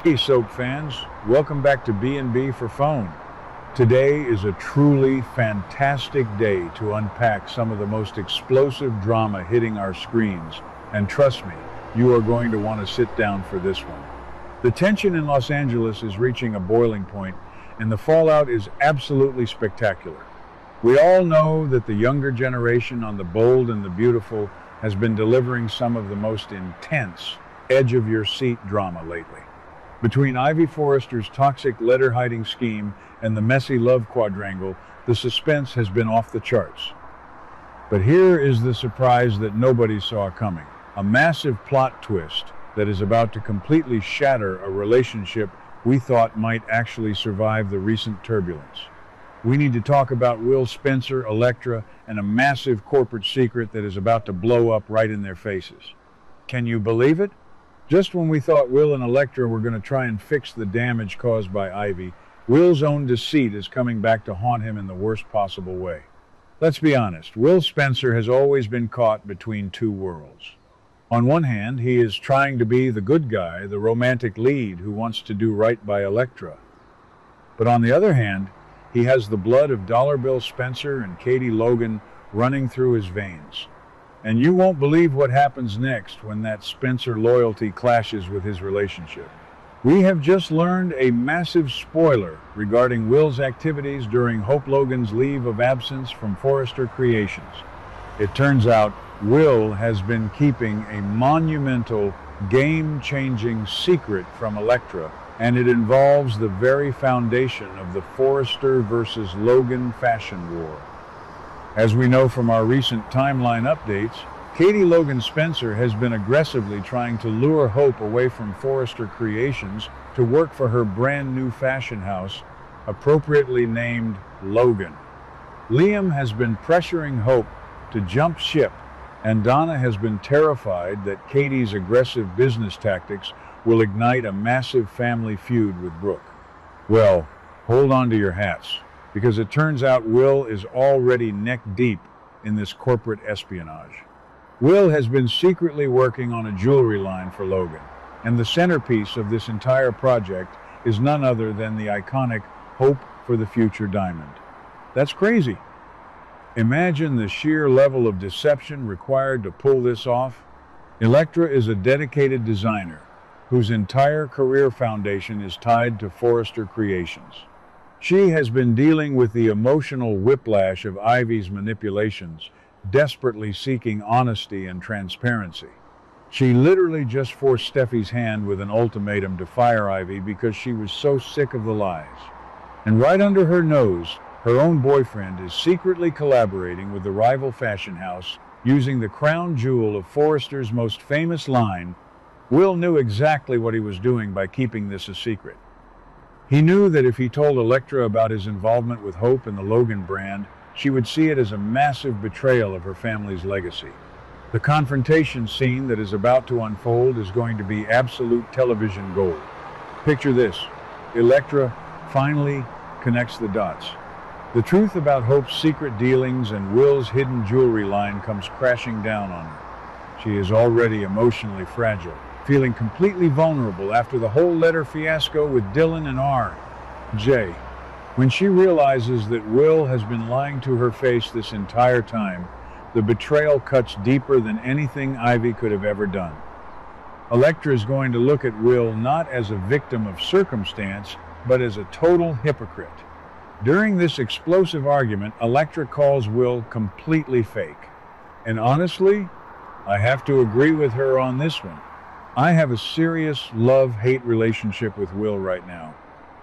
Hey soap fans, welcome back to B&B for Phone. Today is a truly fantastic day to unpack some of the most explosive drama hitting our screens, and trust me, you are going to want to sit down for this one. The tension in Los Angeles is reaching a boiling point, and the fallout is absolutely spectacular. We all know that the younger generation on The Bold and the Beautiful has been delivering some of the most intense, edge-of-your-seat drama lately. Between Ivy Forrester's toxic letter-hiding scheme and the messy love quadrangle, the suspense has been off the charts. But here is the surprise that nobody saw coming. A massive plot twist that is about to completely shatter a relationship we thought might actually survive the recent turbulence. We need to talk about Will Spencer, Electra, and a massive corporate secret that is about to blow up right in their faces. Can you believe it? Just when we thought Will and Electra were going to try and fix the damage caused by Ivy, Will's own deceit is coming back to haunt him in the worst possible way. Let's be honest, Will Spencer has always been caught between two worlds. On one hand, he is trying to be the good guy, the romantic lead who wants to do right by Electra. But on the other hand, he has the blood of Dollar Bill Spencer and Katie Logan running through his veins. And you won't believe what happens next when that Spencer loyalty clashes with his relationship. We have just learned a massive spoiler regarding Will's activities during Hope Logan's leave of absence from Forrester Creations. It turns out Will has been keeping a monumental, game-changing secret from Electra, and it involves the very foundation of the Forrester versus Logan fashion war. As we know from our recent timeline updates, Katie Logan Spencer has been aggressively trying to lure Hope away from Forrester Creations to work for her brand new fashion house, appropriately named Logan. Liam has been pressuring Hope to jump ship, and Donna has been terrified that Katie's aggressive business tactics will ignite a massive family feud with Brooke. Well, hold on to your hats, because it turns out Will is already neck-deep in this corporate espionage. Will has been secretly working on a jewelry line for Logan, and the centerpiece of this entire project is none other than the iconic Hope for the Future diamond. That's crazy. Imagine the sheer level of deception required to pull this off. Electra is a dedicated designer whose entire career foundation is tied to Forrester Creations. She has been dealing with the emotional whiplash of Ivy's manipulations, desperately seeking honesty and transparency. She literally just forced Steffy's hand with an ultimatum to fire Ivy because she was so sick of the lies. And right under her nose, her own boyfriend is secretly collaborating with the rival fashion house, using the crown jewel of Forrester's most famous line. Will knew exactly what he was doing by keeping this a secret. He knew that if he told Electra about his involvement with Hope and the Logan brand, she would see it as a massive betrayal of her family's legacy. The confrontation scene that is about to unfold is going to be absolute television gold. Picture this: Electra finally connects the dots. The truth about Hope's secret dealings and Will's hidden jewelry line comes crashing down on her. She is already emotionally fragile, feeling completely vulnerable after the whole letter fiasco with Dylan and R.J. When she realizes that Will has been lying to her face this entire time, the betrayal cuts deeper than anything Ivy could have ever done. Electra is going to look at Will not as a victim of circumstance, but as a total hypocrite. During this explosive argument, Electra calls Will completely fake. And honestly, I have to agree with her on this one. I have a serious love-hate relationship with Will right now.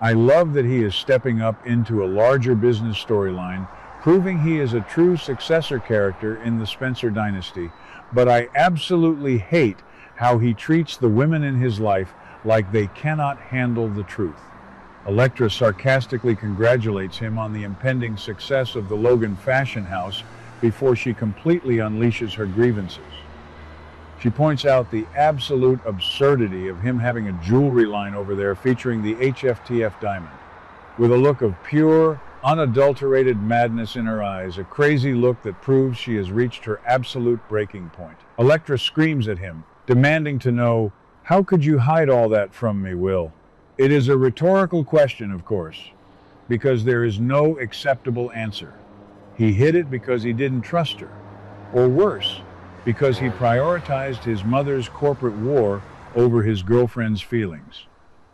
I love that he is stepping up into a larger business storyline, proving he is a true successor character in the Spencer dynasty, but I absolutely hate how he treats the women in his life like they cannot handle the truth. Electra sarcastically congratulates him on the impending success of the Logan fashion house before she completely unleashes her grievances. She points out the absolute absurdity of him having a jewelry line over there featuring the HFTF diamond. With a look of pure, unadulterated madness in her eyes, a crazy look that proves she has reached her absolute breaking point. Electra screams at him, demanding to know, How could you hide all that from me, Will? It is a rhetorical question, of course, because there is no acceptable answer. He hid it because he didn't trust her, or worse, because he prioritized his mother's corporate war over his girlfriend's feelings.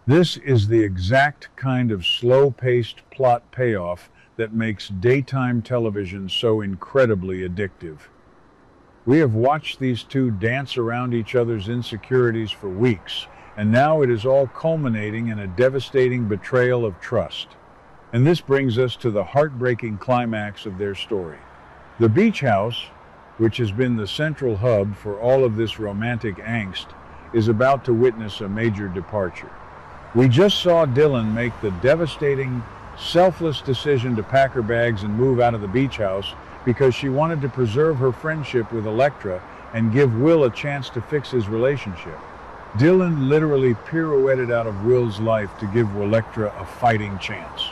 This is the exact kind of slow-paced plot payoff that makes daytime television so incredibly addictive. We have watched these two dance around each other's insecurities for weeks, and now it is all culminating in a devastating betrayal of trust. And this brings us to the heartbreaking climax of their story. The beach house, which has been the central hub for all of this romantic angst, is about to witness a major departure. We just saw Dylan make the devastating, selfless decision to pack her bags and move out of the beach house because she wanted to preserve her friendship with Electra and give Will a chance to fix his relationship. Dylan literally pirouetted out of Will's life to give Wilectra a fighting chance.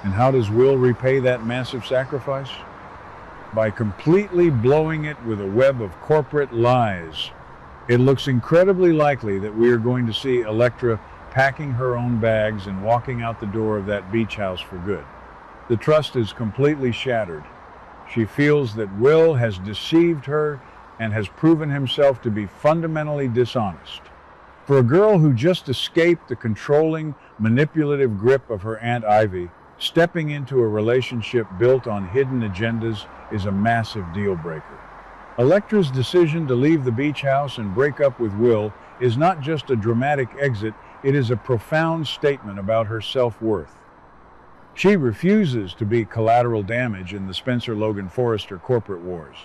And how does Will repay that massive sacrifice? By completely blowing it with a web of corporate lies. It looks incredibly likely that we are going to see Electra packing her own bags and walking out the door of that beach house for good. The trust is completely shattered. She feels that Will has deceived her and has proven himself to be fundamentally dishonest. For a girl who just escaped the controlling, manipulative grip of her Aunt Ivy, stepping into a relationship built on hidden agendas is a massive deal breaker. Electra's decision to leave the beach house and break up with Will is not just a dramatic exit, it is a profound statement about her self-worth. She refuses to be collateral damage in the Spencer-Logan Forrester corporate wars.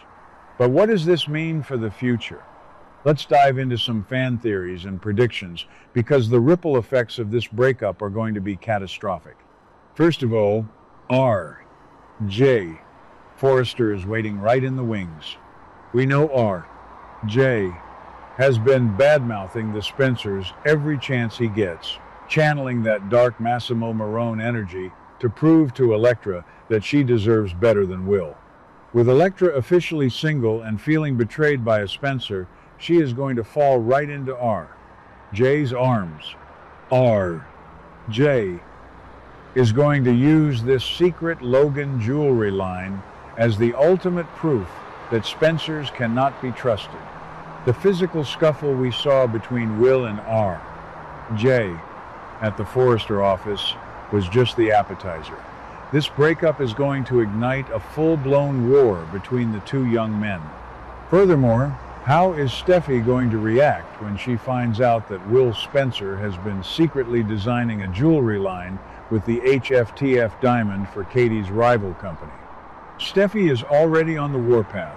But what does this mean for the future? Let's dive into some fan theories and predictions, because the ripple effects of this breakup are going to be catastrophic. First of all, R.J. Forrester is waiting right in the wings. We know R.J. has been bad-mouthing the Spencers every chance he gets, channeling that dark Massimo Marone energy to prove to Electra that she deserves better than Will. With Electra officially single and feeling betrayed by a Spencer, she is going to fall right into R.J.'s arms. R.J. is going to use this secret Logan jewelry line as the ultimate proof that Spencers cannot be trusted. The physical scuffle we saw between Will and R.J. at the Forrester office was just the appetizer. This breakup is going to ignite a full-blown war between the two young men. Furthermore, how is Steffy going to react when she finds out that Will Spencer has been secretly designing a jewelry line with the HFTF diamond for Katie's rival company? Steffy is already on the warpath.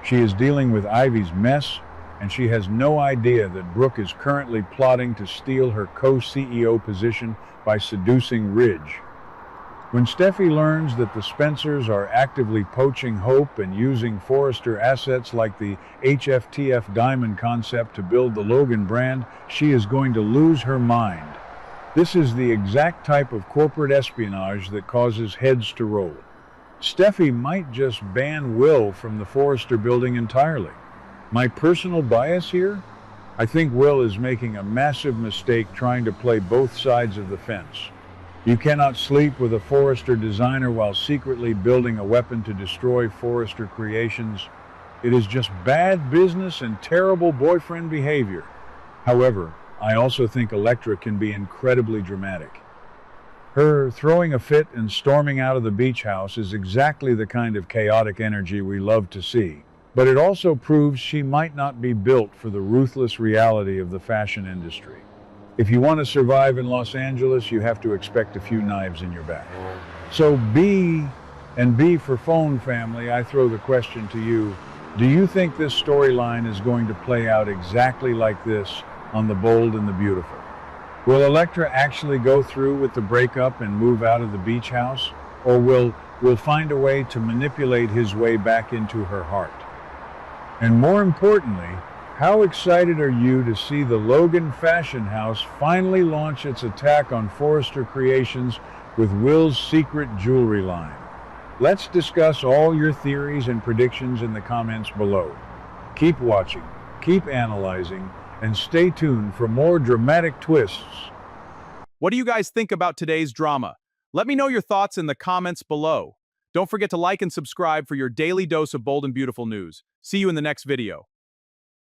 She is dealing with Ivy's mess, and she has no idea that Brooke is currently plotting to steal her co-CEO position by seducing Ridge. When Steffy learns that the Spencers are actively poaching Hope and using Forrester assets like the HFTF diamond concept to build the Logan brand, she is going to lose her mind. This is the exact type of corporate espionage that causes heads to roll. Steffy might just ban Will from the Forrester building entirely. My personal bias here? I think Will is making a massive mistake trying to play both sides of the fence. You cannot sleep with a Forrester designer while secretly building a weapon to destroy Forrester Creations. It is just bad business and terrible boyfriend behavior. However, I also think Electra can be incredibly dramatic. Her throwing a fit and storming out of the beach house is exactly the kind of chaotic energy we love to see. But it also proves she might not be built for the ruthless reality of the fashion industry. If you want to survive in Los Angeles, you have to expect a few knives in your back. So B and B for phone family, I throw the question to you. Do you think this storyline is going to play out exactly like this on The Bold and the Beautiful? Will Electra actually go through with the breakup and move out of the beach house? Or will Will find a way to manipulate his way back into her heart? And more importantly, how excited are you to see the Logan fashion house finally launch its attack on Forrester Creations with Will's secret jewelry line? Let's discuss all your theories and predictions in the comments below. Keep watching, keep analyzing, and stay tuned for more dramatic twists. What do you guys think about today's drama? Let me know your thoughts in the comments below. Don't forget to like and subscribe for your daily dose of bold and beautiful news. See you in the next video.